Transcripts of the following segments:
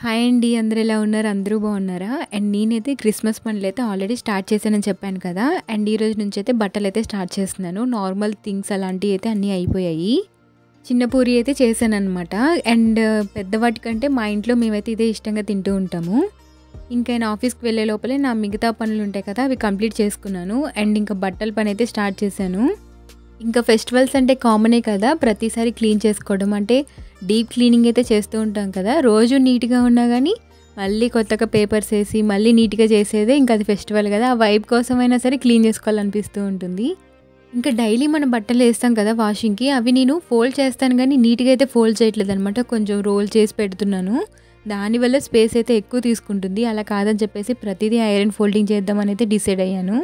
Hi అండి. అందరూ ఎలా ఉన్నారు? అందరూ బాగున్నారా? అండ్ నేనైతే క్రిస్మస్ పనులైతే ఆల్రెడీ స్టార్ట్ చేశానని చెప్పాను కదా! అండ్ ఈరోజు నుంచైతే బట్టలైతే స్టార్ట్ చేస్తున్నాను. నార్మల్ థింగ్స్ అలాంటివి అయితే అన్నీ అయిపోయాయి. చిన్న పూరి అయితే చేశాననమాట. అండ్ పెద్ద వాటికంటే మా ఇంట్లో మేమైతే ఇదే ఇష్టంగా తింటూ ఉంటాము. ఇంకా నేను ఆఫీస్‌కి వెళ్ళే లోపలే నా మిగతా పనులు ఉంటాయి కదా! అవి కంప్లీట్ చేసుకున్నాను. అండ్ ఇంకా బట్టల పని అయితే స్టార్ట్ చేశాను. ఇంకా ఫెస్టివల్స్ అంటే కామనే కదా! ప్రతిసారి క్లీన్ చేసుకోవడం అంటే డీప్ క్లీనింగ్ అయితే చేస్తూ ఉంటాం కదా! రోజు నీట్‌గా ఉన్నా గానీ మళ్ళీ కొత్తగా పేపర్స్ ఏసి మళ్ళీ నీట్‌గా చేసేదే ఇంకా అది ఫెస్టివల్ కదా! ఆ వైబ్ కోసమైనా సరే క్లీన్ చేసుకోవాలనిపిస్తూ ఉంటుంది. ఇంకా డైలీ మనం బట్టలు ఏస్తాం కదా వాషింగ్‌కి, అవి నేను ఫోల్డ్ చేస్తాను గానీ నీట్‌గా అయితే ఫోల్డ్ చేయట్లేదనమాట. కొంచెం రోల్ చేసి పెడుతున్నాను. దానివల్ల స్పేస్ అయితే ఎక్కువ తీసుకుంటుంది. అలా కాదని చెప్పేసి ప్రతిదీ ఐరన్ ఫోల్డింగ్ చేద్దామని అయితే డిసైడ్ అయ్యాను.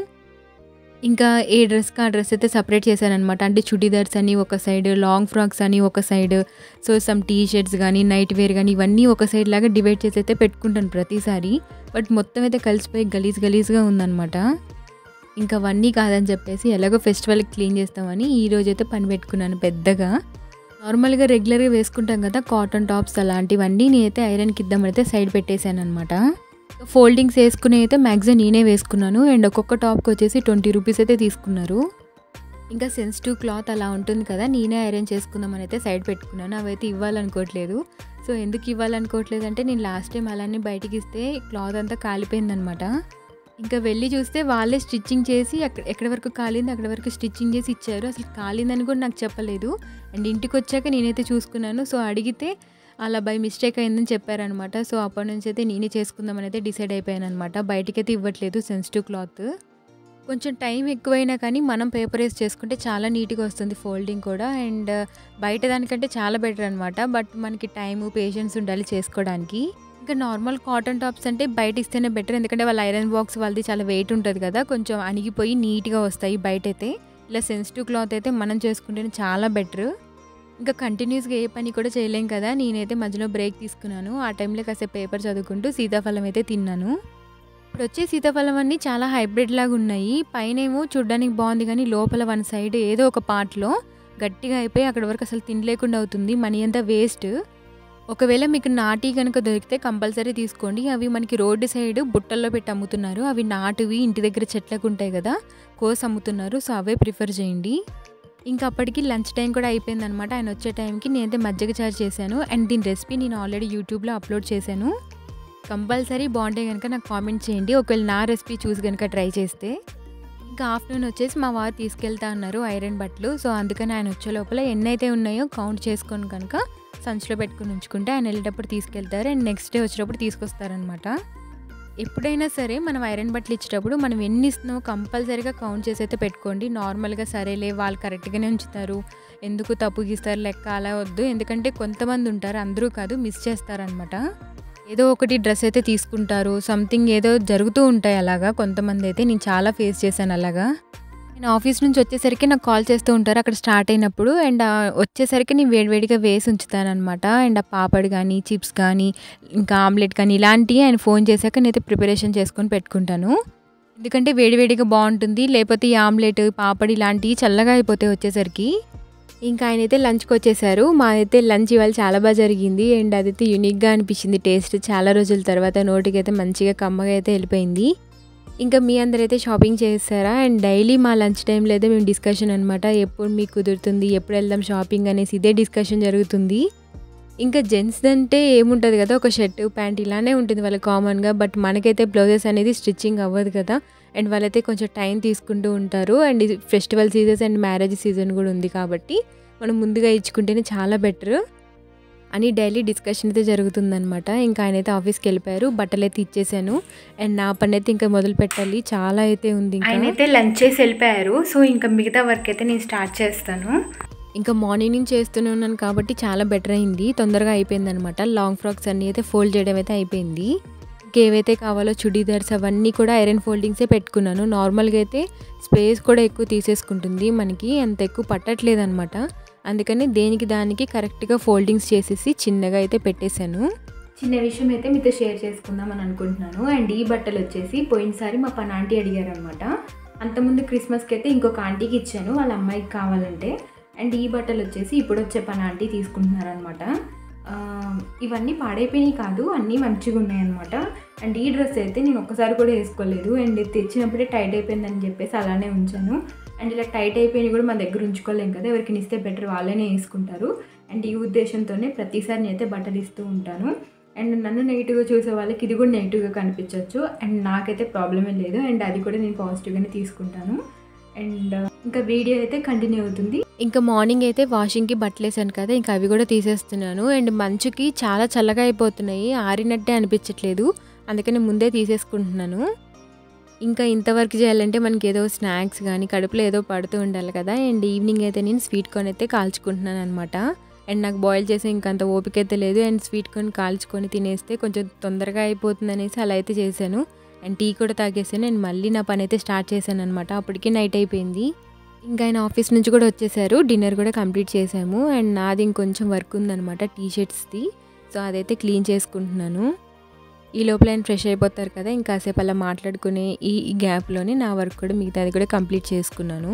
ఇంకా ఏ డ్రెస్‌కి ఆ డ్రెస్ అయితే సెపరేట్ చేశాననమాట. అంటే చుడీదార్స్ అని ఒక సైడ్, లాంగ్ ఫ్రాక్స్ అని ఒక side, so some T shirts గానీ, నైట్ వేర్ గానీ ఇవన్నీ ఒక సైడ్ లాగా డివైడ్ చేసి అయితే పెట్టుకుంటాను ప్రతిసారి. బట్ మొత్తం అయితే కలిసిపోయి గలీజ్‌గా ఉందనమాట. ఇంకా అవన్నీ కాదని చెప్పేసి ఎలాగో ఫెస్టివల్‌కి క్లీన్ చేస్తామని ఈరోజైతే పని పెట్టుకున్నాను పెద్దగా. నార్మల్‌గా రెగ్యులర్‌గా వేసుకుంటాం కదా కాటన్ టాప్స్ అలాంటివన్నీ నేనైతే ఐరన్‌కి ఇద్దామని అయితే సైడ్ పెట్టేశాననమాట. ఫోల్డింగ్స్ వేసుకునే అయితే మ్యాక్సిమం నేనే వేసుకున్నాను. అండ్ ఒక్కొక్క టాప్‌కి వచ్చేసి 20 రూపీస్ అయితే తీసుకున్నారు. ఇంకా సెన్సిటివ్ క్లాత్ అలా ఉంటుంది కదా! నేనే ఐరన్ చేసుకుందామని అయితే సైడ్ పెట్టుకున్నాను. అవైతే ఇవ్వాలనుకోవట్లేదు. సో ఎందుకు ఇవ్వాలనుకోవట్లేదు అంటే నేను లాస్ట్ టైం అలానే బయటికి ఇస్తే క్లాత్ అంతా కాలిపోయిందనమాట. ఇంకా వెళ్ళి చూస్తే వాళ్ళే స్టిచ్చింగ్ చేసి ఎక్కడి వరకు కాలింది అక్కడి వరకు స్టిచ్చింగ్ చేసి ఇచ్చారు. అసలు కాలిందని కూడా నాకు చెప్పలేదు. అండ్ ఇంటికొచ్చాక నేనైతే చూసుకున్నాను. సో అడిగితే అలా బై మిస్టేక్ అయిందని చెప్పారనమాట. సో అప్పటి నుంచి అయితే నేనే చేసుకుందామని అయితే డిసైడ్ అయిపోయాననమాట. బయటికైతే ఇవ్వట్లేదు సెన్సిటివ్ క్లాత్. కొంచెం టైం ఎక్కువైనా కానీ మనం పేపర్ వేసి చేసుకుంటే చాలా నీట్‌గా వస్తుంది ఫోల్డింగ్ కూడా. అండ్ బయట దానికంటే చాలా బెటర్ అనమాట. బట్ మనకి టైము, పేషెన్స్ ఉండాలి చేసుకోవడానికి. ఇంకా నార్మల్ కాటన్ టాప్స్ అంటే బయట ఇస్తేనే బెటర్. ఎందుకంటే వాళ్ళ ఐరన్ బాక్స్ వాళ్ళది చాలా వెయిట్ ఉంటుంది కదా! కొంచెం అణిగిపోయి నీట్‌గా వస్తాయి బయటైతే. ఇలా సెన్సిటివ్ క్లాత్ అయితే మనం చేసుకుంటేనే చాలా బెటర్. ఇంకా కంటిన్యూస్‌గా ఏ పని కూడా చేయలేం కదా! నేనైతే మధ్యలో బ్రేక్ తీసుకున్నాను. ఆ టైంలో కాసేపు పేపర్ చదువుకుంటూ సీతాఫలం అయితే తిన్నాను. ఇప్పుడొచ్చే సీతాఫలం అన్నీ చాలా హైబ్రిడ్ లాగా ఉన్నాయి. పైనేమో చూడ్డానికి బాగుంది కానీ లోపల వన్ సైడ్ ఏదో ఒక పార్ట్‌లో గట్టిగా అయిపోయి అక్కడి వరకు అసలు తినలేకుండా అవుతుంది. మనీ అంతా వేస్ట్. ఒకవేళ మీకు నాటి గనుక దొరికితే కంపల్సరీ తీసుకోండి. అవి మనకి రోడ్డు సైడ్ బుట్టల్లో పెట్టి అమ్ముతున్నారు. అవి నాటువి ఇంటి దగ్గర చెట్లకు ఉంటాయి కదా! కోసి అమ్ముతున్నారు. సో అవే ప్రిఫర్ చేయండి. ఇంకా అప్పటికి లంచ్ టైం కూడా అయిపోయిందనమాట. ఆయన వచ్చే టైంకి నేనైతే మజ్జిగ చారు చేశాను. అండ్ దీని రెసిపీ నేను ఆల్రెడీ యూట్యూబ్‌లో అప్లోడ్ చేశాను. కంపల్సరీ బాగుంటే గనుక నాకు కామెంట్ చేయండి. ఒకవేళ నా రెసిపీ చూసి గనుక ట్రై చేస్తే. ఇంకా ఆఫ్టర్నూన్ వచ్చేసి మా వారు తీసుకెళ్తా అన్నారు ఐరన్ బట్టలు. సో అందుకని ఆయన వచ్చే లోపల ఎన్నైతే ఉన్నాయో కౌంట్ చేసుకొని కనుక సంచిలో పెట్టుకొని ఉంచుకుంటే ఆయన వెళ్ళేటప్పుడు తీసుకెళ్తారు. అండ్ నెక్స్ట్ డే వచ్చేటప్పుడు తీసుకొస్తారనమాట. ఎప్పుడైనా సరే మనం ఐరన్ బట్టలు ఇచ్చేటప్పుడు మనం ఎన్ని ఇస్తున్నామో కంపల్సరీగా కౌంట్ చేసి అయితే పెట్టుకోండి. నార్మల్గా సరేలే వాళ్ళు కరెక్ట్గానే ఉంచుతారు, ఎందుకు తప్పు గీస్తారు లెక్క అలా వద్దు. ఎందుకంటే కొంతమంది ఉంటారు, అందరూ కాదు, మిస్ చేస్తారనమాట. ఏదో ఒకటి డ్రెస్ అయితే తీసుకుంటారు, సంథింగ్ ఏదో జరుగుతూ ఉంటాయి అలాగా. కొంతమంది అయితే నేను చాలా ఫేస్ చేశాను అలాగా. నేను ఆఫీస్ నుంచి వచ్చేసరికి నాకు కాల్ చేస్తూ ఉంటారు అక్కడ స్టార్ట్ అయినప్పుడు. అండ్ వచ్చేసరికి నేను వేడివేడిగా వేసి ఉంచుతాననమాట. అండ్ ఆ పాపడ్ కానీ, చిప్స్ కానీ, ఇంకా ఆమ్లెట్ కానీ ఇలాంటివి ఆయన ఫోన్ చేశాక నేనైతే ప్రిపరేషన్ చేసుకొని పెట్టుకుంటాను. ఎందుకంటే వేడివేడిగా బాగుంటుంది. లేకపోతే ఈ ఆమ్లెట్, పాపడ్ ఇలాంటివి చల్లగా అయిపోతాయి వచ్చేసరికి. ఇంకా ఆయనైతే లంచ్కి వచ్చేసారు. మా అయితే లంచ్ ఇవాళ చాలా బాగా జరిగింది. అండ్ అదైతే యూనిక్గా అనిపించింది. టేస్ట్ చాలా రోజుల తర్వాత నోటికైతే మంచిగా కమ్మగా అయితే వెళ్ళిపోయింది. ఇంకా మీ అందరైతే షాపింగ్ చేస్తారా? అండ్ డైలీ మా లంచ్ టైంలో అయితే మేము డిస్కషన్ అనమాట. ఎప్పుడు మీకు కుదురుతుంది, ఎప్పుడు వెళ్దాం షాపింగ్ అనేసి ఇదే డిస్కషన్ జరుగుతుంది. ఇంకా జెంట్స్ అంటే ఏముంటుంది కదా, ఒక షర్ట్ ప్యాంట్ ఇలానే ఉంటుంది వాళ్ళకి కామన్గా. బట్ మనకైతే బ్లౌజెస్ అనేది స్టిచ్చింగ్ అవ్వదు కదా. అండ్ వాళ్ళైతే కొంచెం టైం తీసుకుంటూ ఉంటారు. అండ్ ఇది festival seasons and marriage season కూడా ఉంది కాబట్టి మనం ముందుగా ఇచ్చుకుంటేనే చాలా బెటర్ అని డైలీ డిస్కషన్ అయితే జరుగుతుందనమాట. ఇంకా ఆయనైతే ఆఫీస్కి వెళ్ళిపోయారు. బట్టలు అయితే ఇచ్చేసాను. అండ్ నా పని అయితే ఇంకా మొదలు పెట్టాలి, చాలా అయితే ఉంది. ఆయనైతే లంచ్ చేసి వెళ్ళిపోయారు. సో ఇంకా మిగతా వర్క్ అయితే నేను స్టార్ట్ చేస్తాను. ఇంకా మార్నింగ్ నుంచి చేస్తూనే ఉన్నాను కాబట్టి చాలా బెటర్ అయింది, తొందరగా అయిపోయింది అనమాట. లాంగ్ ఫ్రాక్స్ అన్నీ అయితే ఫోల్డ్ చేయడం అయితే అయిపోయింది. ఇంకేవైతే కావాలో చుడీదార్స్ అవన్నీ కూడా ఐరన్ ఫోల్డింగ్సే పెట్టుకున్నాను. నార్మల్గా అయితే స్పేస్ కూడా ఎక్కువ తీసేసుకుంటుంది, మనకి అంత ఎక్కువ పట్టట్లేదు అనమాట. అందుకని దేనికి దానికి కరెక్ట్గా ఫోల్డింగ్స్ చేసేసి చిన్నగా అయితే పెట్టేశాను. చిన్న విషయం అయితే మీతో షేర్ చేసుకుందాం అని అనుకుంటున్నాను. అండ్ ఈ బట్టలు వచ్చేసి పోయినసారి మా పని ఆంటీ అడిగారు అనమాట. అంతకుముందు క్రిస్మస్కి అయితే ఇంకొక ఆంటీకి ఇచ్చాను, వాళ్ళ అమ్మాయికి కావాలంటే. అండ్ ఈ బట్టలు వచ్చేసి ఇప్పుడు వచ్చే పని ఆంటీ తీసుకుంటున్నారనమాట. ఇవన్నీ పాడైపోయినాయి కాదు, అన్నీ మంచిగా ఉన్నాయన్నమాట. అండ్ ఈ డ్రెస్ అయితే నేను ఒక్కసారి కూడా వేసుకోలేదు, అండ్ తెచ్చినప్పుడే టైట్ అయిపోయిందని చెప్పేసి అలానే ఉంచాను. అండ్ ఇలా టైట్ అయిపోయినవి కూడా మన దగ్గర ఉంచుకోలేం కదా, ఎవరికైనా ఇస్తే బెటర్, వాళ్ళనే వేసుకుంటారు. అండ్ ఈ ఉద్దేశంతోనే ప్రతిసారి నేనైతే బట్టలు ఇస్తూ ఉంటాను. అండ్ నన్ను నెగిటివ్గా చూసే వాళ్ళకి ఇది కూడా నెగిటివ్గా కనిపించవచ్చు, అండ్ నాకైతే ప్రాబ్లమే లేదు, అండ్ అది కూడా నేను పాజిటివ్గానే తీసుకుంటాను. అండ్ ఇంకా వీడియో అయితే కంటిన్యూ అవుతుంది. ఇంకా మార్నింగ్ అయితే వాషింగ్కి బట్టలు వేసాను కదా, ఇంకా అవి కూడా తీసేస్తున్నాను. అండ్ మంచుకి చాలా చల్లగా అయిపోతున్నాయి, ఆరినట్టే అనిపించట్లేదు, అందుకని ముందే తీసేసుకుంటున్నాను. ఇంకా ఇంతవరకు చేయాలంటే మనకి ఏదో స్నాక్స్ కానీ కడుపులో ఏదో పడుతూ ఉండాలి కదా. అండ్ ఈవినింగ్ అయితే నేను స్వీట్ కార్న్ అయితే కాల్చుకుంటున్నాను అనమాట. అండ్ నాకు బాయిల్ చేసే ఇంకంత ఓపిక అయితే లేదు, అండ్ స్వీట్ కార్న్ కాల్చుకొని తినేస్తే కొంచెం తొందరగా అయిపోతుంది అనేసి అలా అయితే చేశాను. అండ్ టీ కూడా తాగేసాను, అండ్ మళ్ళీ నా పని అయితే స్టార్ట్ చేశాను అనమాట. అప్పటికే నైట్ అయిపోయింది. ఇంకా ఆయన ఆఫీస్ నుంచి కూడా వచ్చేసారు, డిన్నర్ కూడా కంప్లీట్ చేసాము. అండ్ నాది ఇంకొంచెం వర్క్ ఉందనమాట టీషర్ట్స్ది, సో అదైతే క్లీన్ చేసుకుంటున్నాను. ఈ లోపల ఆయన ఫ్రెష్ అయిపోతారు కదా, ఇంకాసేపు అలా మాట్లాడుకునే ఈ గ్యాప్లోనే నా వర్క్ కూడా మిగతాది కూడా కంప్లీట్ చేసుకున్నాను.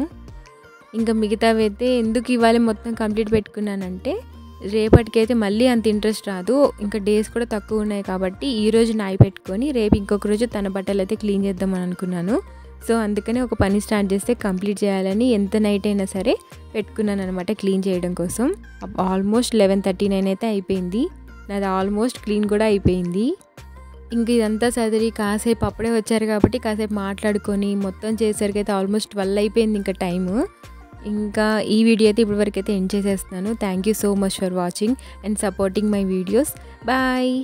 ఇంకా మిగతావి అయితే ఎందుకు ఇవాళ మొత్తం కంప్లీట్ పెట్టుకున్నానంటే రేపటికైతే మళ్ళీ అంత ఇంట్రెస్ట్ రాదు, ఇంకా డేస్ కూడా తక్కువ ఉన్నాయి కాబట్టి ఈరోజు నాయి పెట్టుకొని రేపు ఇంకొక రోజు తన బట్టలు అయితే క్లీన్ చేద్దామని అనుకున్నాను. సో అందుకని ఒక పని స్టార్ట్ చేస్తే కంప్లీట్ చేయాలని ఎంత నైట్ అయినా సరే పెట్టుకున్నాను అనమాట క్లీన్ చేయడం కోసం. ఆల్మోస్ట్ 11:39 అయితే అయిపోయింది, నాది ఆల్మోస్ట్ క్లీన్ కూడా అయిపోయింది. ఇంక ఇదంతా సదిరి కాసేపు అప్పుడే వచ్చారు కాబట్టి కాసేపు మాట్లాడుకొని మొత్తం చేసేసరికి అయితే ఆల్మోస్ట్ 12 అయిపోయింది ఇంకా టైము. ఇంకా ఈ వీడియో అయితే ఇప్పటివరకు అయితే ఎండ్ చేసేస్తున్నాను. Thank you so much for watching and supporting my videos. Bye.